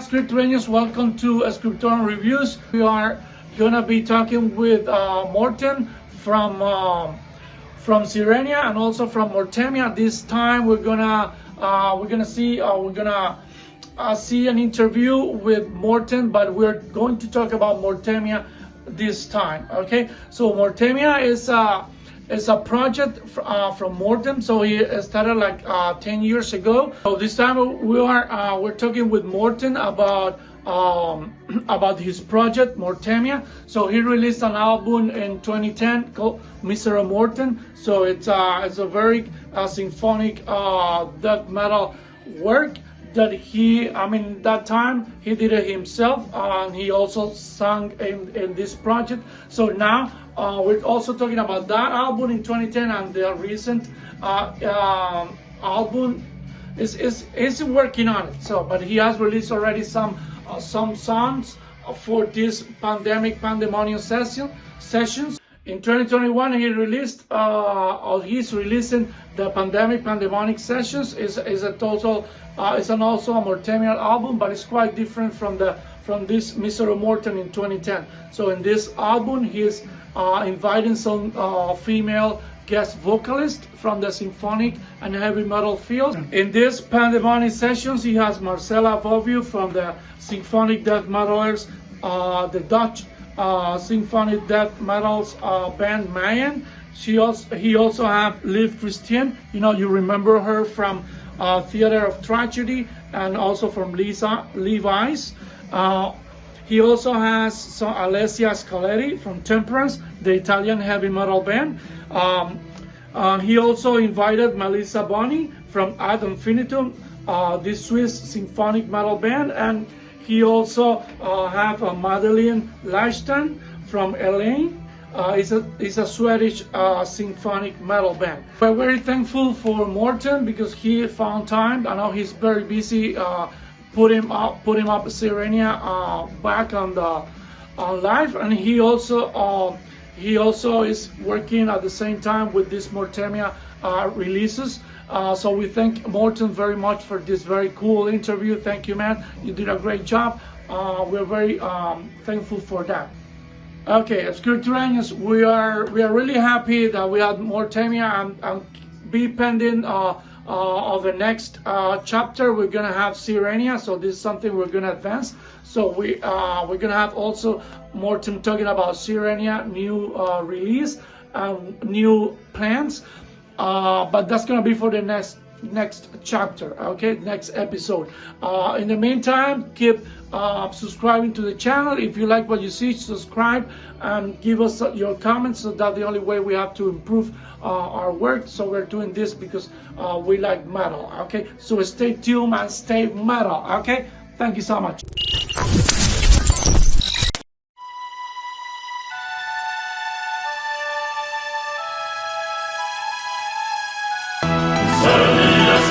Scripturians, welcome to Scriptorian Reviews. We are gonna be talking with Morten from Sirenia and also from Mortemia. This time we're gonna see an interview with Morten, but we're going to talk about Mortemia this time. Okay, so Mortemia is a project from Morten. So he started like 10 years ago. So this time we're talking with Morten about his project Mortemia. So he released an album in 2010 called Mr. Morten. So it's a very symphonic death metal work that that time he did it himself, and he also sang in this project. So now we're also talking about that album in 2010 and the recent album is working on it. So, but he has released already some songs for this pandemonium sessions. In 2021, he's releasing the pandemonic sessions. Is also a Mortemia album, but it's quite different from this Mr. Morten in 2010. So in this album, he's inviting some female guest vocalist from the symphonic and heavy metal field. In this pandemonic sessions, he has Marcella Voviu from the symphonic death metalers, the Dutch symphonic death metals band Mayan. He also have Liv Christian. You remember her from Theater of Tragedy and also from Levi's. He also has Alessia Scaletti from Temperance, the Italian heavy metal band. He also invited Melissa Boni from Ad Infinitum, the Swiss symphonic metal band, and he also have Madeleine Leichten from LA. It's a Swedish symphonic metal band. We're very thankful for Morten because he found time. I know he's very busy. Put him up Sirenia back on live, and he also is working at the same time with this Mortemia releases. So we thank Morten very much for this very cool interview. Thank you, man. You did a great job. We're very thankful for that. Okay, Scripturians, we are really happy that we had Mortemia and be pending of the next chapter. We're gonna have Sirenia, so this is something we're gonna advance. So we're gonna have also Morten talking about Sirenia new release and new plans, but that's gonna be for the next chapter. Okay, next episode. In the meantime, keep subscribing to the channel. If you like what you see, subscribe and give us your comments. So that's the only way we have to improve our work. So we're doing this because we like metal. Okay, so stay tuned and stay metal. Okay, thank you so much.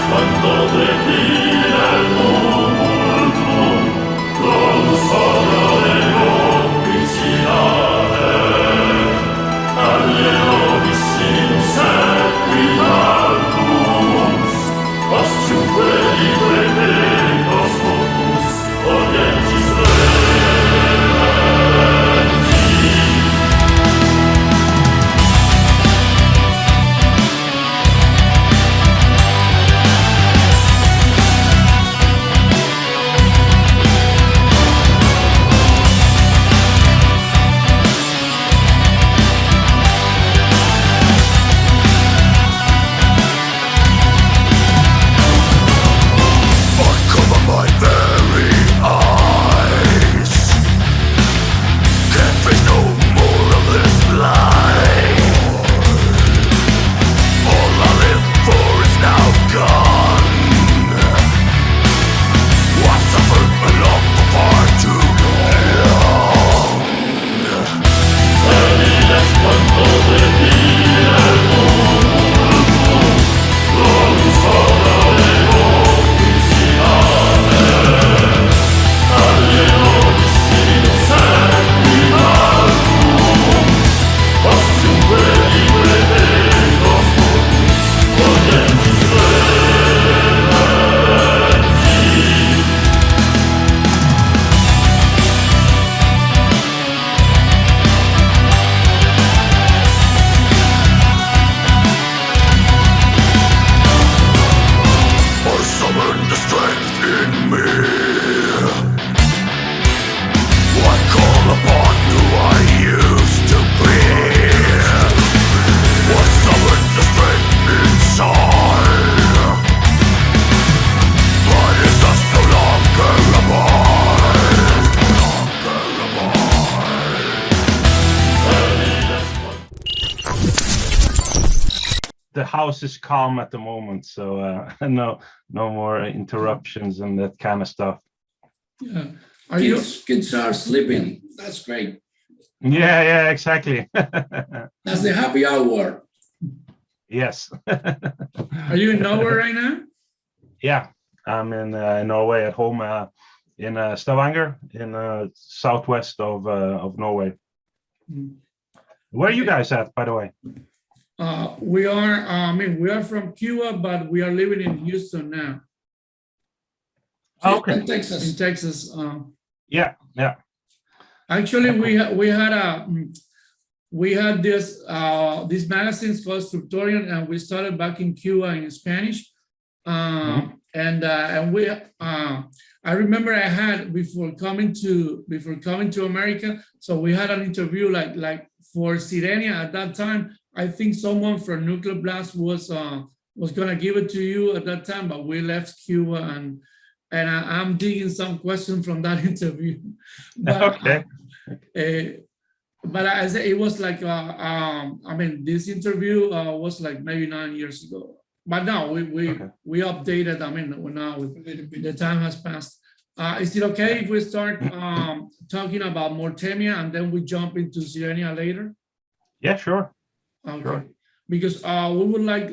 Quando declina el tumultum, con solo de complicidade, allenovissimo sequinalbums, osciumque libre pecos focus, orientis the house is calm at the moment, so no more interruptions and that kind of stuff. Yeah. Kids are sleeping. That's great. Yeah, exactly. That's the happy hour. Yes. Are you in Norway right now? Yeah, I'm in Norway at home, in Stavanger, in southwest of Norway. Where are you guys at, by the way? We are from Cuba, but we are living in Houston now. Okay. In Texas. In Texas. Yeah. Actually, we had this these magazines called Scriptorian, and we started back in Cuba in Spanish. And we I remember I had before coming to America, so we had an interview like for Sirenia at that time. I think someone from Nuclear Blast was gonna give it to you at that time, but we left Cuba, and I'm digging some questions from that interview. But, Okay. But as it was like this interview was like maybe 9 years ago. But now we updated. Now the time has passed. Is it okay if we start talking about Mortemia and then we jump into Sirenia later? Yeah, sure. Okay. Sure. Because we would like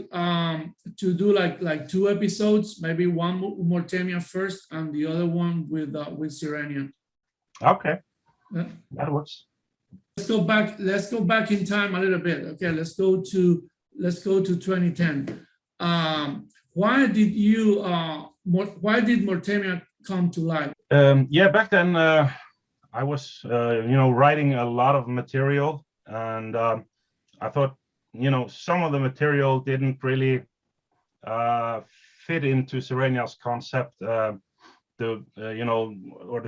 to do like 2 episodes, maybe one Mortemia first and the other one with Sirenia. Okay. Yeah. That works. Let's go back in time a little bit. Okay, let's go to 2010. Why did Mortemia come to life? Yeah, back then I was writing a lot of material, and I thought some of the material didn't really fit into Sirenia's concept, or the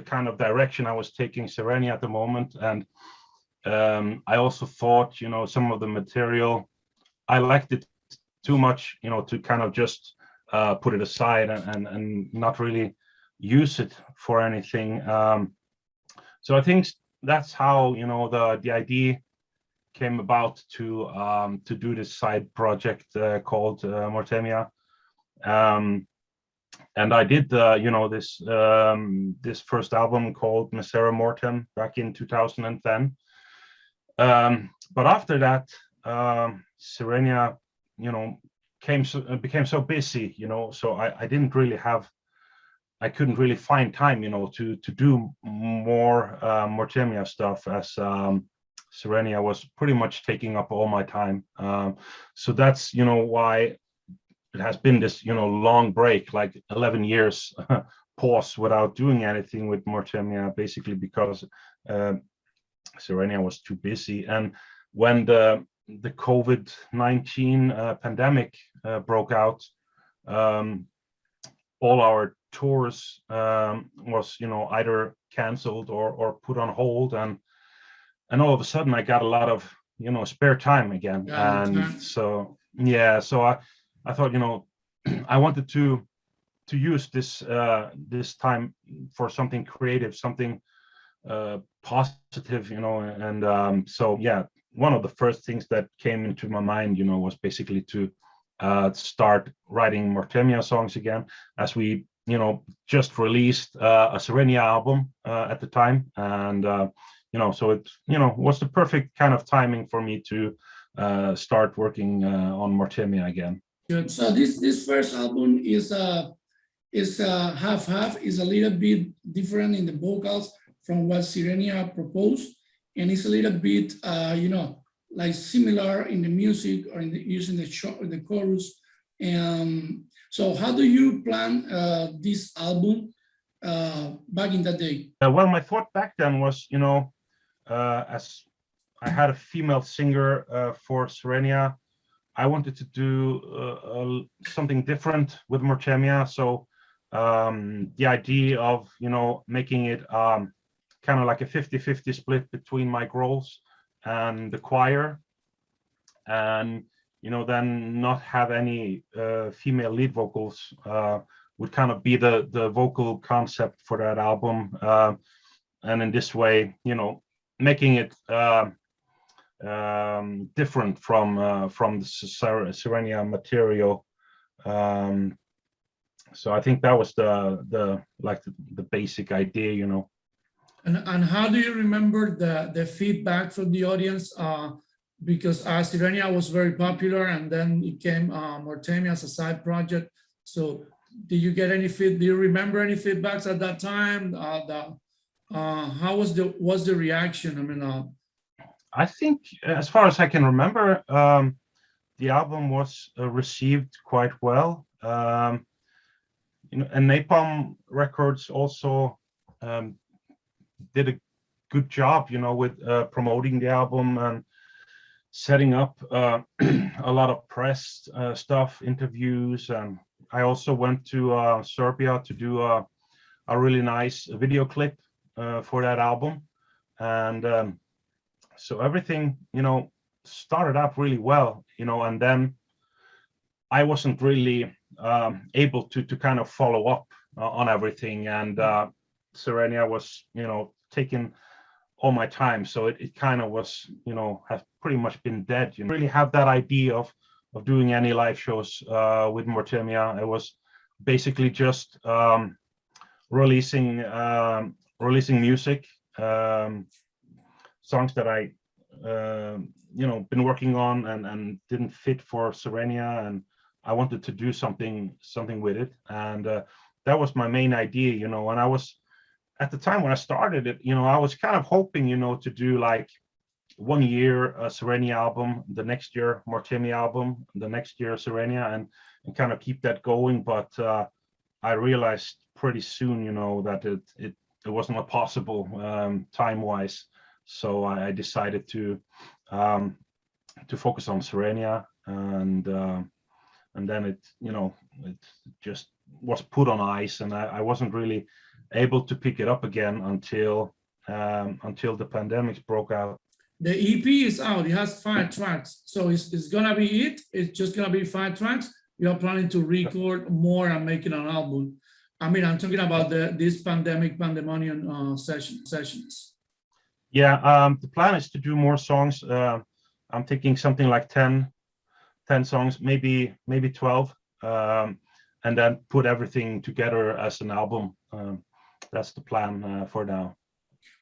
kind of direction I was taking Sirenia at the moment. And I also thought some of the material, I liked it too much to kind of just put it aside and not really use it for anything. So I think that's how the idea came about to do this side project called Mortemia. And I did this first album called Misera Mortem back in 2010. But after that, Sirenia became so busy, so I couldn't really find time to do more Mortemia stuff, as Sirenia was pretty much taking up all my time. So that's why it has been this long break, like 11 years pause without doing anything with Mortemia, basically because Sirenia was too busy. And when the COVID-19 pandemic broke out, all our tours was either canceled or put on hold, and all of a sudden I got a lot of spare time again. So I thought I wanted to use this time for something creative, something positive, and so yeah, one of the first things that came into my mind was basically to start writing Mortemia songs again, as we just released a Sirenia album at the time. And so it was the perfect kind of timing for me to start working on Mortemia again. Good. So this first album is half, is a little bit different in the vocals from what Sirenia proposed, and it's a little bit like similar in the music or in using the chorus. And so how do you plan this album back in that day? Well, my thought back then was, as I had a female singer for Sirenia, I wanted to do something different with Mortemia. So the idea of, making it kind of like a 50-50 split between my roles and the choir, and then not have any female lead vocals would kind of be the vocal concept for that album. And in this way, making it different from the Sirenia material. So I think that was the basic idea, you know. And how do you remember the feedback from the audience? Because Sirenia was very popular, and then it came Mortemia as a side project. So did you get any do you remember any feedbacks at that time? How was the reaction? I mean, I think, as far as I can remember, the album was received quite well. You know, and Napalm Records also did a good job, you know, with promoting the album and setting up a lot of press stuff, interviews, and I also went to Serbia to do a really nice video clip for that album, and so everything, you know, started up really well, you know, and then I wasn't really able to kind of follow up on everything, and Sirenia was, you know, taking all my time, so it kind of was, you know, has pretty much been dead. You know, really have that idea of doing any live shows with Mortemia. It was basically just releasing music, songs that I you know, been working on and didn't fit for Sirenia, and I wanted to do something with it, and that was my main idea, you know. And I was, at the time when I started it, you know, I was kind of hoping, you know, to do like 1 year a Sirenia album, the next year Mortemia album, the next year Sirenia, and kind of keep that going. But I realized pretty soon, you know, that it wasn't possible time-wise. So I decided to focus on Sirenia, and then it, you know, it just was put on ice, and I wasn't really able to pick it up again until the pandemic broke out. the EP is out. It has 5 tracks, so it's gonna be it. It's just gonna be 5 tracks. You are planning to record more and make it an album. I mean, I'm talking about this pandemonium sessions. Yeah, the plan is to do more songs. I'm thinking something like 10 songs, maybe 12, and then put everything together as an album. That's the plan for now.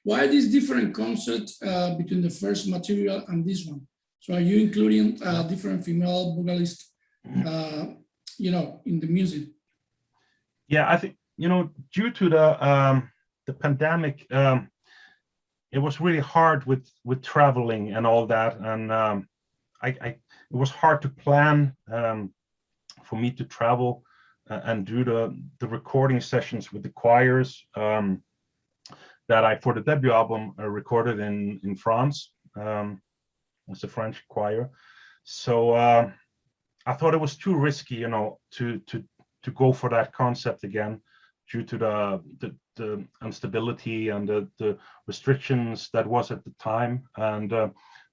Why this different concept between the first material and this one? So are you including different female vocalists, you know, in the music? Yeah, I think, you know, due to the pandemic, it was really hard with traveling and all that, and it was hard to plan for me to travel and do the recording sessions with the choirs that I, for the debut album, recorded in France. It's a French choir. So I thought it was too risky, you know, to go for that concept again, due to the instability and the restrictions that was at the time. And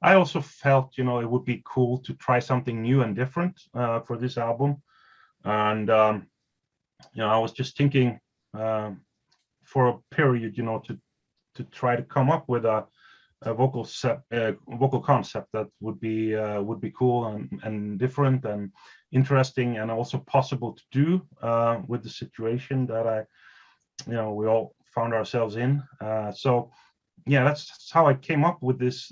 I also felt, you know, it would be cool to try something new and different for this album. And you know, I was just thinking for a period, you know, to try to come up with a vocal concept that would be cool and different and interesting, and also possible to do with the situation that we all found ourselves in. So yeah, that's how I came up with this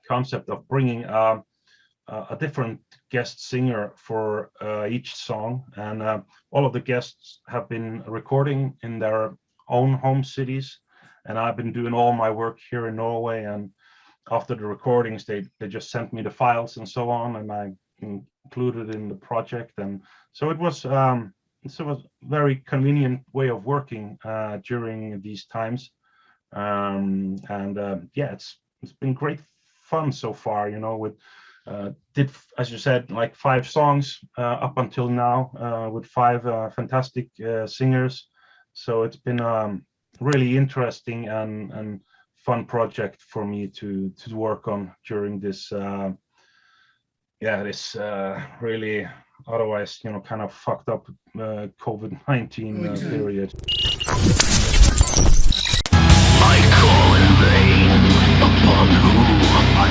concept of bringing a different guest singer for each song, and all of the guests have been recording in their own home cities, and I've been doing all my work here in Norway. And after the recordings, they just sent me the files and so on, and I included in the project. And so it was a very convenient way of working during these times. Yeah, it's been great fun so far, you know. With did, as you said, like 5 songs up until now, with 5 fantastic singers. So it's been really interesting and fun project for me to work on during this this really otherwise, you know, kind of fucked up COVID-19 period. I call in vain upon whom I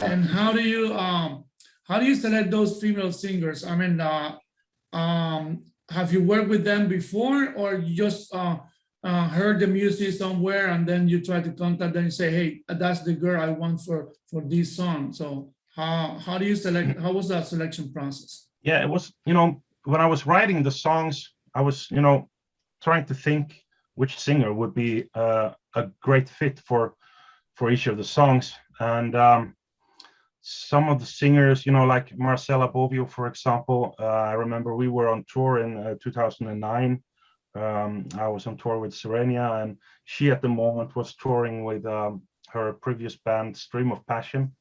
And how do you select those female singers? I mean, have you worked with them before, or you just heard the music somewhere and then you try to contact them and say, hey, that's the girl I want for this song? So how do you select? How was that selection process? Yeah, it was, when I was writing the songs, I was, trying to think which singer would be a great fit for each of the songs. And some of the singers, like Marcela Bobbio, for example, I remember we were on tour in 2009. I was on tour with Serenia, and she at the moment was touring with her previous band, Stream of Passion.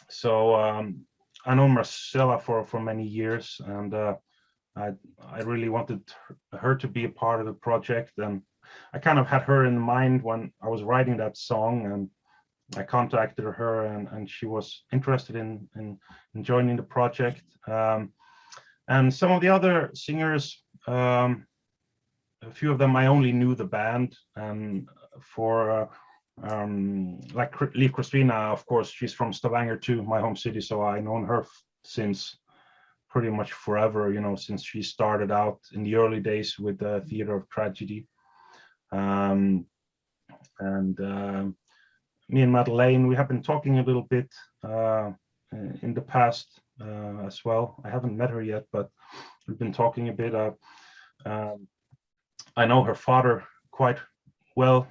So I know Marcela for many years, and I really wanted her to be a part of the project, and I kind of had her in mind when I was writing that song, and I contacted her, and she was interested in joining the project. And some of the other singers, a few of them I only knew the band, and for like Liv Christina, of course, she's from Stavanger too, my home city, so I've known her since pretty much forever, since she started out in the early days with the Theater of Tragedy. And me and Madeleine, we have been talking a little bit in the past as well. I haven't met her yet, but we've been talking a bit. I know her father quite well.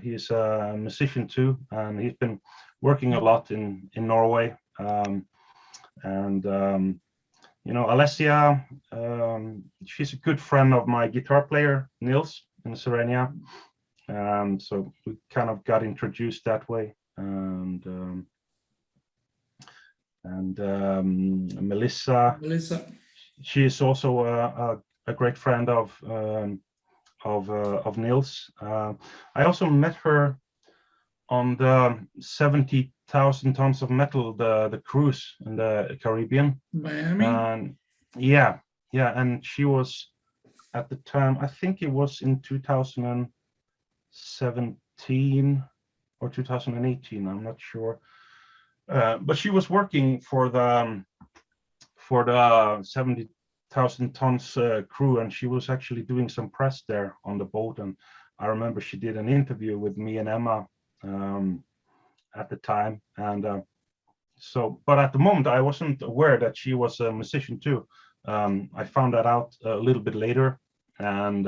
He's a musician too, and he's been working a lot in Norway. Alessia, she's a good friend of my guitar player, Nils, in Serenia. So we kind of got introduced that way. And Melissa, she is also a great friend of Nils. I also met her on the 70,000 tons of metal, the cruise in the Caribbean, Miami. And and she was at the time, I think it was in 2017 or 2018, I'm not sure, but she was working for the 70,000 tons crew, and she was actually doing some press there on the boat. And I remember she did an interview with me and Emma at the time, and but at the moment I wasn't aware that she was a musician too. I found that out a little bit later, and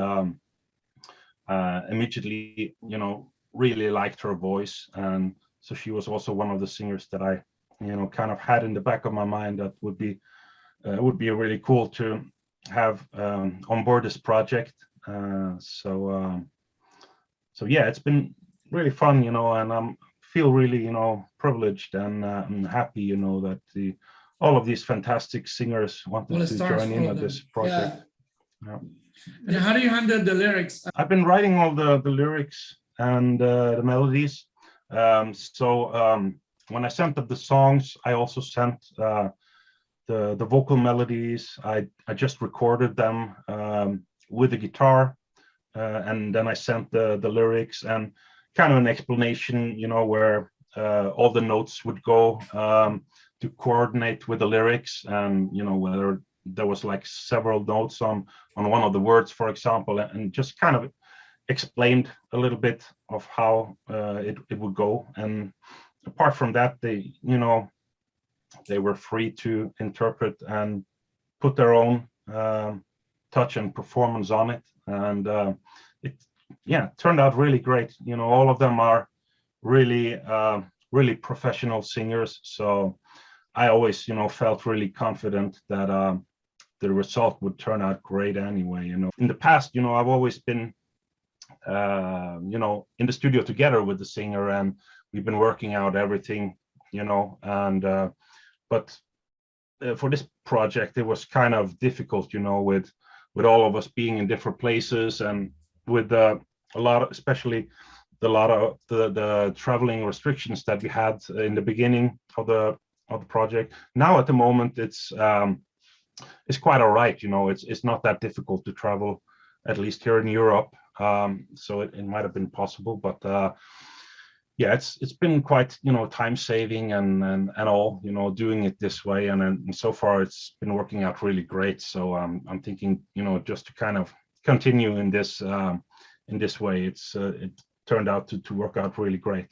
immediately, really liked her voice, and so she was also one of the singers that I, kind of had in the back of my mind that would be really cool to have on board this project. So yeah, it's been really fun, and I'm feel really, privileged and happy, that all of these fantastic singers wanted to join in on this project. Yeah. And how do you handle the lyrics? I've been writing all the lyrics and the melodies. When I sent up the songs, I also sent the vocal melodies. I just recorded them with the guitar, and then I sent the lyrics and kind of an explanation, where all the notes would go to coordinate with the lyrics, and whether there was like several notes on one of the words, for example, and just kind of explained a little bit of how it would go. And apart from that, they were free to interpret and put their own touch and performance on it, and it turned out really great. All of them are really really professional singers, so I always felt really confident that the result would turn out great anyway. In the past, I've always been in the studio together with the singer, and we've been working out everything, and but for this project it was kind of difficult, with all of us being in different places, and with a lot of, especially the traveling restrictions that we had in the beginning of the project. Now at the moment it's quite all right, it's not that difficult to travel, at least here in Europe. So it might have been possible, but yeah, it's been quite, time saving and all, doing it this way, and so far it's been working out really great. So I'm thinking, just to kind of continue in this way. It turned out to work out really great.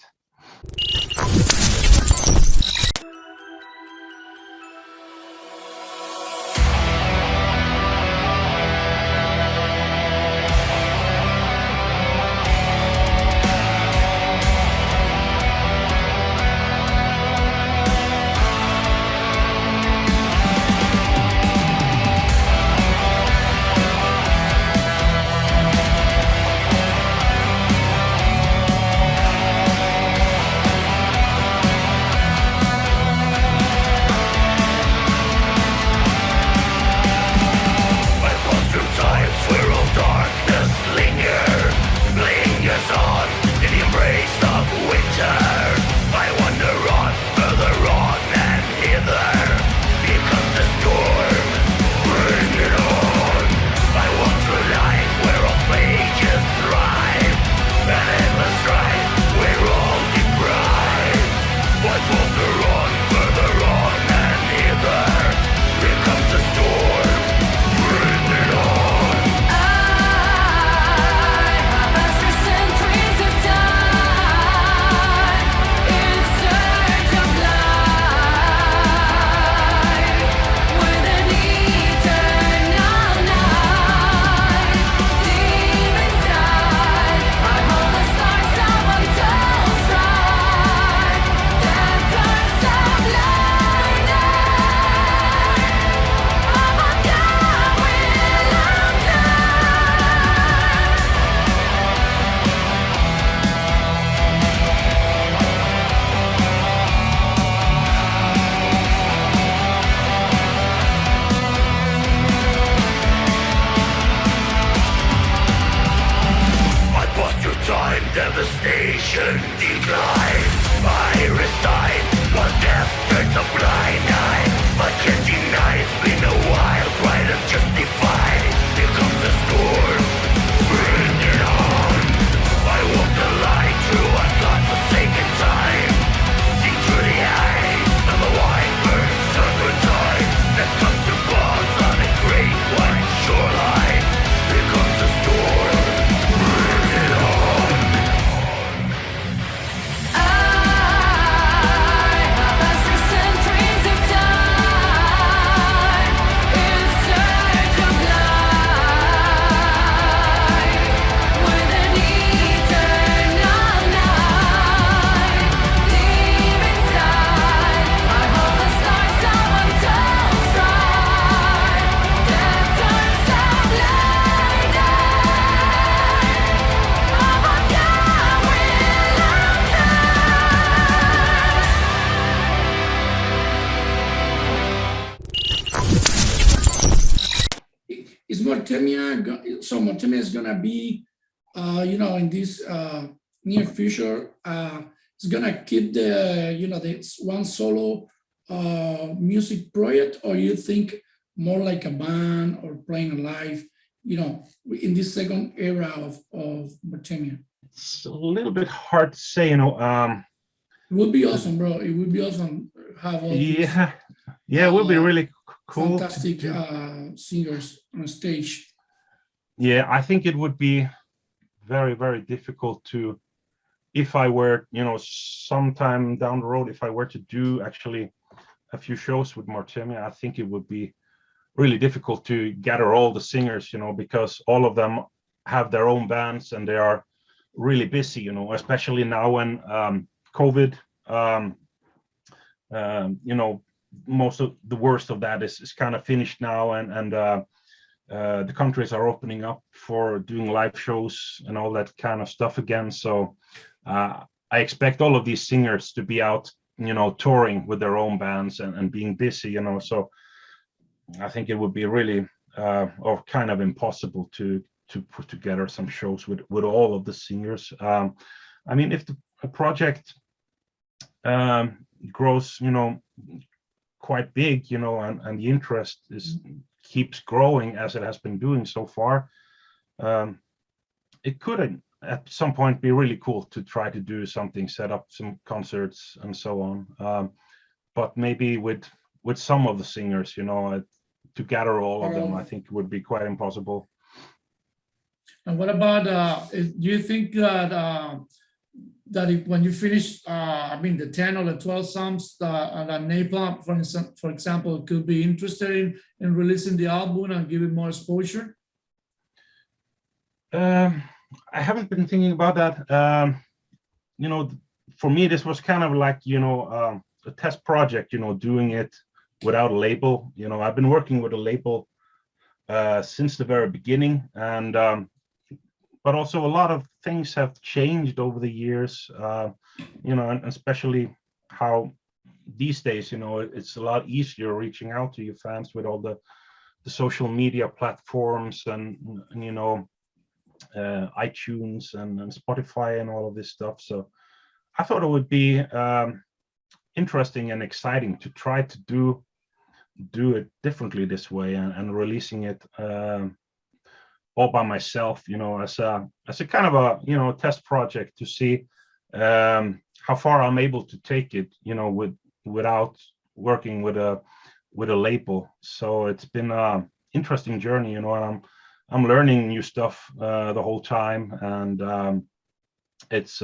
Devastation, decline. I resign while death turns a blind eye. I can't deny it's been a while. Try to justify. Here comes the storm. Bring it on. I walk the line through a godforsaken time. See through the eyes of a wide bird serpentine that comes to pause on a great white shoreline. Here comes the storm. Bring it on. Is Mortemia, so Mortemia is gonna be, in this near future, it's gonna keep the one solo music project, or you think more like a band or playing live, in this second era of Mortemia? It's a little bit hard to say, It would be awesome, bro. It would be awesome to have all these it would be really cool. fantastic singers on stage. Yeah, I think it would be very, very difficult to, if I were, sometime down the road, if I were to do actually a few shows with Mortemia, I think it would be really difficult to gather all the singers, because all of them have their own bands and they are really busy, especially now when COVID, most of the worst of that is kind of finished now, and the countries are opening up for doing live shows and all that kind of stuff again. So I expect all of these singers to be out, touring with their own bands and being busy, so I think it would be really or kind of impossible to put together some shows with all of the singers. I mean, if the project grows, quite big, and the interest keeps growing as it has been doing so far, it could at some point be really cool to try to do something, set up some concerts and so on. But maybe with some of the singers, to gather all of them, I think would be quite impossible. And what about, do you think that when you finish, the 10 or the 12 songs, that Napalm, for example, could be interested in releasing the album and giving more exposure? I haven't been thinking about that. For me, this was kind of like, a test project, doing it without a label. I've been working with a label since the very beginning, and but also a lot of things have changed over the years, and especially how these days, it's a lot easier reaching out to your fans with all the social media platforms and iTunes and Spotify and all of this stuff. So I thought it would be interesting and exciting to try to do it differently this way and releasing it all by myself, as a kind of a test project to see how far I'm able to take it, without working with a label. So it's been an interesting journey, and I'm learning new stuff the whole time, and it's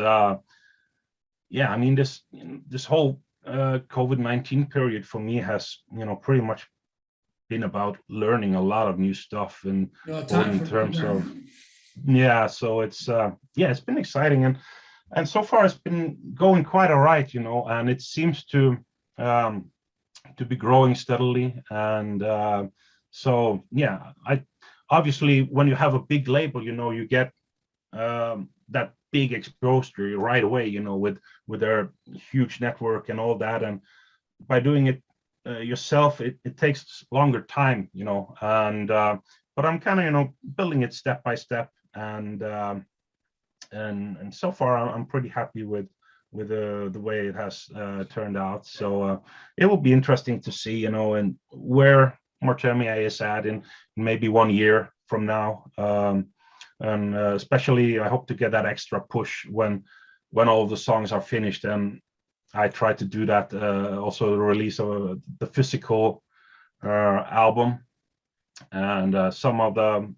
this whole COVID-19 period for me has pretty much been about learning a lot of new stuff, and in terms of so it's been exciting, and so far it's been going quite all right, and it seems to be growing steadily, and I obviously, when you have a big label, you get that big exposure right away, with their huge network and all that, and by doing it yourself, it takes longer time, and but I'm kind of building it step by step, and so far I'm pretty happy with the way it has turned out. So it will be interesting to see, and where Mortemia is at in maybe 1 year from now, and especially I hope to get that extra push when all the songs are finished, and I try to do that, also the release of the physical album, and some of the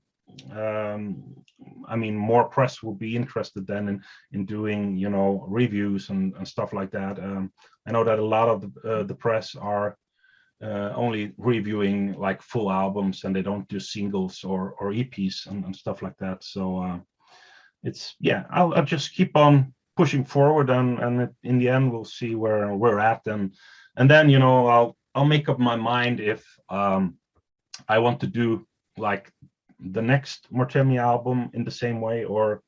more press will be interested then in doing reviews and stuff like that. I know that a lot of the press are only reviewing like full albums, and they don't do singles or EPs and stuff like that. So I'll just keep on pushing forward, and in the end we'll see where we're at, and then I'll make up my mind if I want to do like the next Mortemia album in the same way, or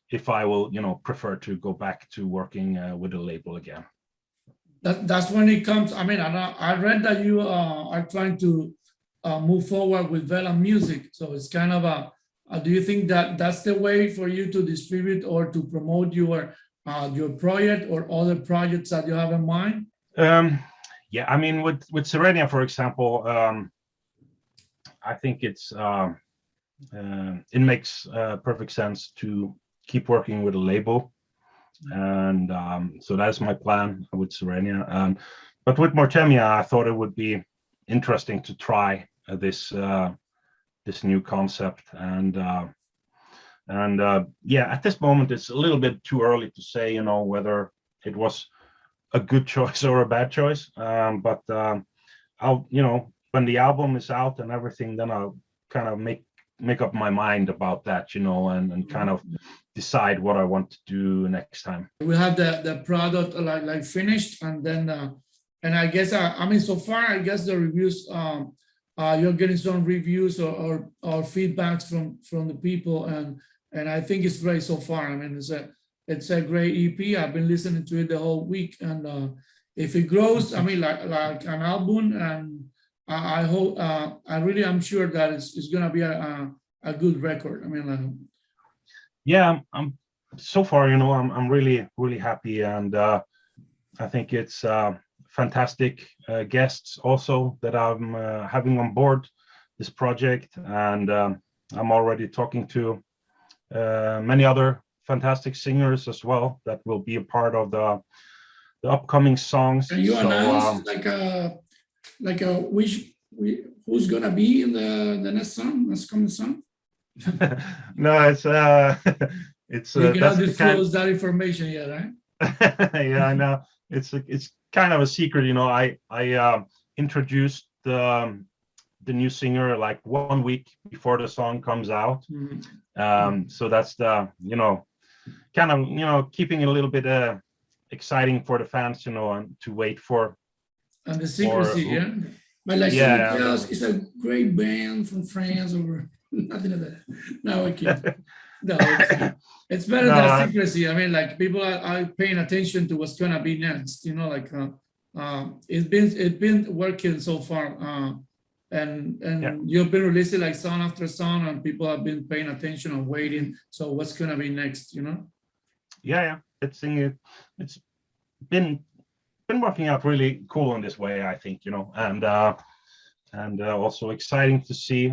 if I will prefer to go back to working with a label again. That's when it comes. I read that you are trying to move forward with Veland Music, so it's kind of do you think that that's the way for you to distribute or to promote your project or other projects that you have in mind? With Serenia, for example, I think it makes perfect sense to keep working with a label, and so that's my plan with Serenia. But with Mortemia, I thought it would be interesting to try this new concept, and at this moment it's a little bit too early to say whether it was a good choice or a bad choice, but I'll when the album is out and everything, then I'll kind of make up my mind about that, and kind of decide what I want to do next time. We have the product like finished, and then and I guess so far I guess the reviews, you're getting some reviews or feedbacks from the people, and I think it's great so far. It's a great EP. I've been listening to it the whole week, and if it grows, like an album, and I hope, I'm sure that it's gonna be a good record. I'm so far, I'm really, really happy, and I think it's fantastic guests also that I'm having on board this project, and I'm already talking to many other fantastic singers as well that will be a part of the upcoming songs. Can you So announce who's gonna be in the next coming song? no, it's You cannot that's the kind. disclose that information yet, right? Yeah, I know. It's kind of a secret, you know. I introduced the new singer like 1 week before the song comes out. So that's the, you know, kind of, you know, keeping it a little bit exciting for the fans, you know, and to wait for. And the secrecy, yeah. But like Yeah, somebody else, it's a great band from France or nothing of that. No, I can't. No, it's better No, than secrecy. I mean, like people are paying attention to what's gonna be next. You know, like it's been working so far, and Yeah. you've been releasing like song after song, and people have been paying attention and waiting. So what's gonna be next? You know? Yeah. It's been working out really cool in this way, I think, you know, and also exciting to see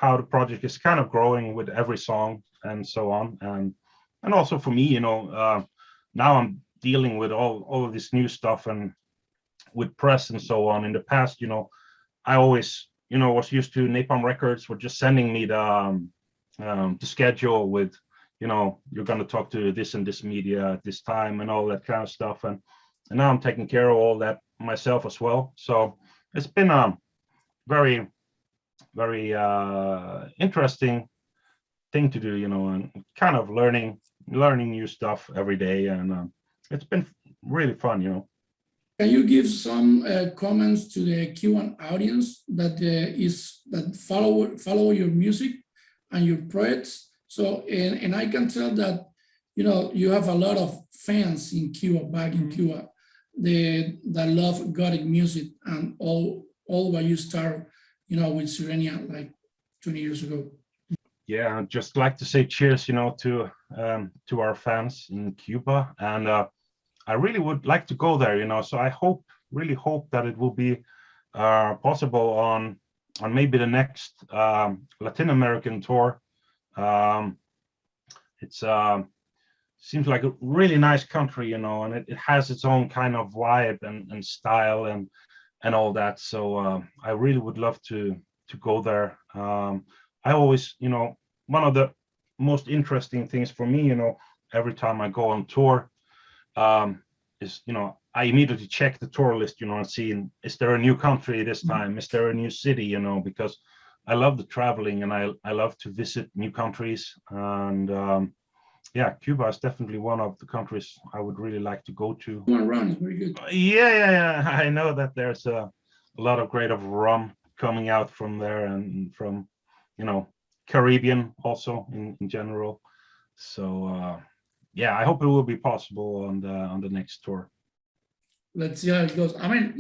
how the project is kind of growing with every song and so on, and also for me, you know, now I'm dealing with all of this new stuff and with press and so on. In the past, you know, I always, you know, was used to Napalm Records were just sending me the schedule with, you know, you're going to talk to this and this media at this time and all that kind of stuff, and now I'm taking care of all that myself as well. So it's been a very interesting thing to do, you know, and kind of learning new stuff every day, and it's been really fun, you know. Can you give some comments to the Cuban audience that follow your music and your projects? So, and I can tell that, you know, you have a lot of fans in Cuba, back in Cuba, that love Gothic music and all what you start, you know, with Sirenia like 20 years ago. Yeah, I'd just like to say cheers, you know, to our fans in Cuba, and I really would like to go there, you know. So I really hope that it will be possible on maybe the next Latin American tour. It's seems like a really nice country, you know, and it has its own kind of vibe and style and all that. So I really would love to go there. I always, you know, one of the most interesting things for me, you know, every time I go on tour, is, you know, I immediately check the tour list, you know, and see, is there a new country this time? Is there a new city, you know, because I love the traveling and I love to visit new countries. And yeah, Cuba is definitely one of the countries I would really like to go to. Rum is very good. Yeah. I know that there's a lot of great of rum coming out from there, and from, you know, Caribbean also in general. So yeah, I hope it will be possible on the next tour. Let's see how it goes. I mean,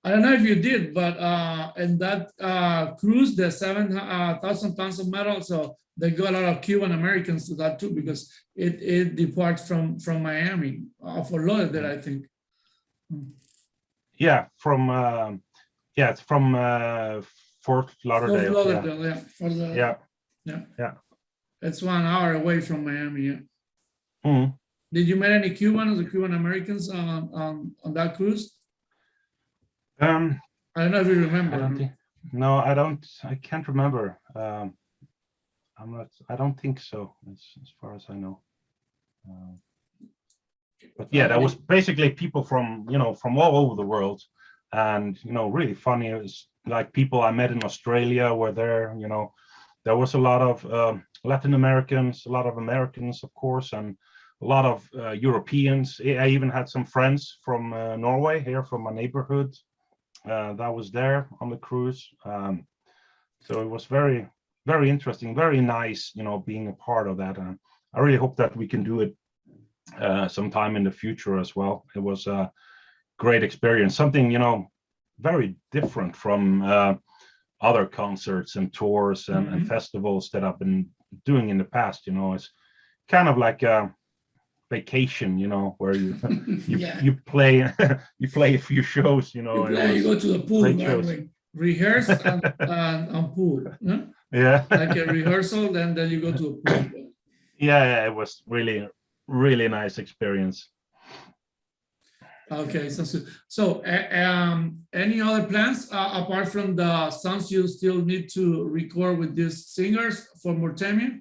I don't know if you did, but in that cruise, the 7,000 tons of metal, so they got a lot of Cuban Americans to that too, because it departs from Miami, for Lauderdale, I think. Yeah, it's from Fort Lauderdale. Fort Lauderdale, yeah. Yeah. It's 1 hour away from Miami. Yeah. Mm-hmm. Did you meet any Cubans or Cuban Americans on that cruise? I don't know if you remember. No, I don't. I can't remember. I don't think so, as far as I know. But yeah, that was basically people from, you know, from all over the world, and, you know, really funny. It was like people I met in Australia were there. You know, there was a lot of Latin Americans, a lot of Americans, of course, and a lot of Europeans. I even had some friends from Norway here, from my neighborhood, that was there on the cruise. So it was very, very interesting, very nice, you know, being a part of that. And I really hope that we can do it sometime in the future as well. It was a great experience, something, you know, very different from other concerts and tours and festivals that I've been doing in the past. You know, it's kind of like a vacation, you know, where you you play you play a few shows, you know. You go to the pool, right? Rehearse and pool. Huh? Yeah. Like a rehearsal, then you go to a pool. Yeah, it was really, really nice experience. Okay, so any other plans apart from the songs you still need to record with these singers for Mortemia,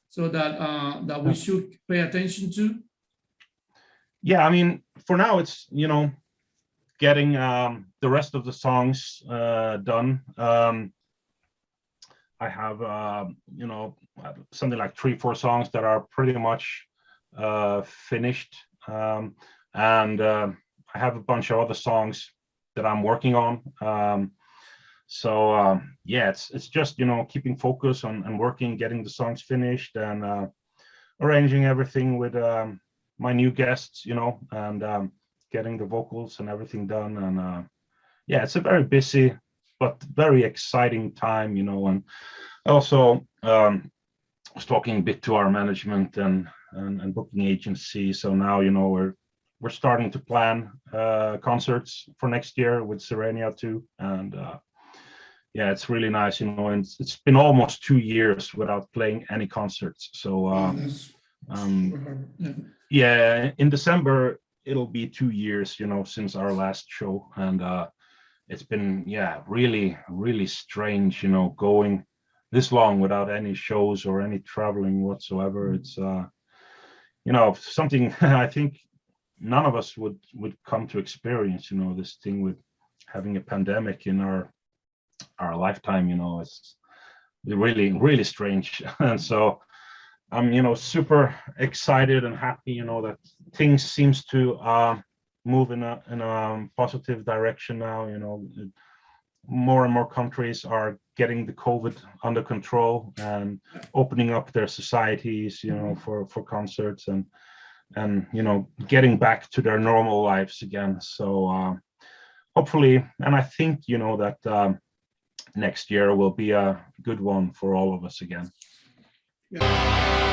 so that we should pay attention to? Yeah, I mean, for now it's, getting the rest of the songs done. I have something like 3-4 songs that are pretty much finished, and I have a bunch of other songs that I'm working on. Yeah, it's just keeping focus on working, getting the songs finished, and arranging everything with my new guests, and getting the vocals and everything done. And yeah, it's a very busy but very exciting time, and also was talking a bit to our management and booking agency. So now we're starting to plan concerts for next year with Sirenia too. And yeah, it's really nice, and it's been almost 2 years without playing any concerts. So yeah, in December it'll be 2 years, since our last show. And it's been, yeah, really, really strange, going this long without any shows or any traveling whatsoever. It's something I think none of us would come to experience, this thing with having a pandemic in our lifetime. It's really, really strange. And so I'm super excited and happy, that things seems to move in a positive direction now. More and more countries are getting the COVID under control and opening up their societies, for concerts and getting back to their normal lives again. So hopefully, and I think that next year will be a good one for all of us again. Yeah.